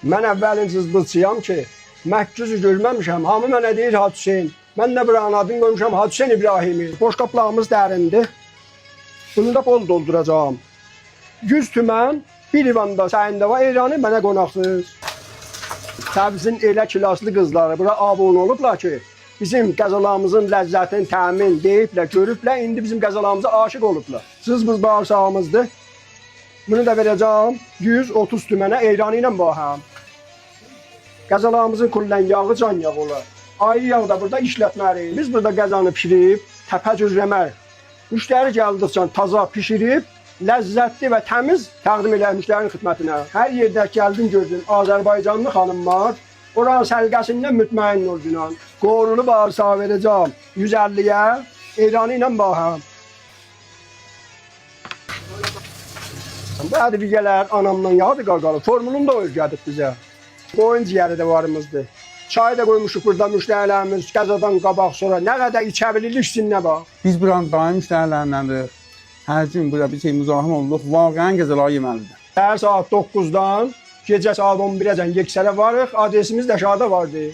Mən əvvəlin cızbızçıyam ki, məhcüzü görməmişəm. Hamı mənə deyir Hacı Hüseyn. Mən də buranın adını qoymuşam Hacı Hüseyn İbrahimi. Boşqaplağımız dərindir. Bunu da bol dolduracağım. 100 tümən, bir ivanda səyində var. Eyrani mənə qonaqsız. Təbrizin elə kilaslı qızları bura abunə olublar ki, bizim qəzalarımızın ləzzətini təmin deyiblər, görüblər. İndi bizim qəzalarımıza aşiq olublar. Cızbız bağırsağımızdır. Bunu da verəcəm 130 tümənə Eyrani ilə bahəm. Qəzalarımızın kullən yağı can yağı olar. Ayı yağı da burada işlətməliyik. Biz burada qəzanı pişirib, təpəcüzləmək. Müştəri gəldikcə taza pişirib, ləzzətli və təmiz təqdim edək müştərinin xidmətinə. Hər yerdə gəldin gördün, Azərbaycanlı xanımlar, oranın səliqəsindən mütməyin oldular. Qorulu bağırsağı verəcəm 150-yə, Eyrani ilə bahəm. Bu ədviyyələr anamdan yağdı qaqalı, formulunu da öyrədib bizə. Qoyun ciyəri də varımızdır. Çay da qoymuşuq burada müştərilərimiz, qəzadan qabaq sonra nə qədər içə bilirik sizinlə bax. Biz buranın daim müştərilərindəndir. Hər gün burada bir müzahim olduq. Vaqəən qəzalar yeməlidir. Səhər saat 9-dan gecə saat 11-əcən Yeksərə varıq. Adresimiz də aşağıda vardı.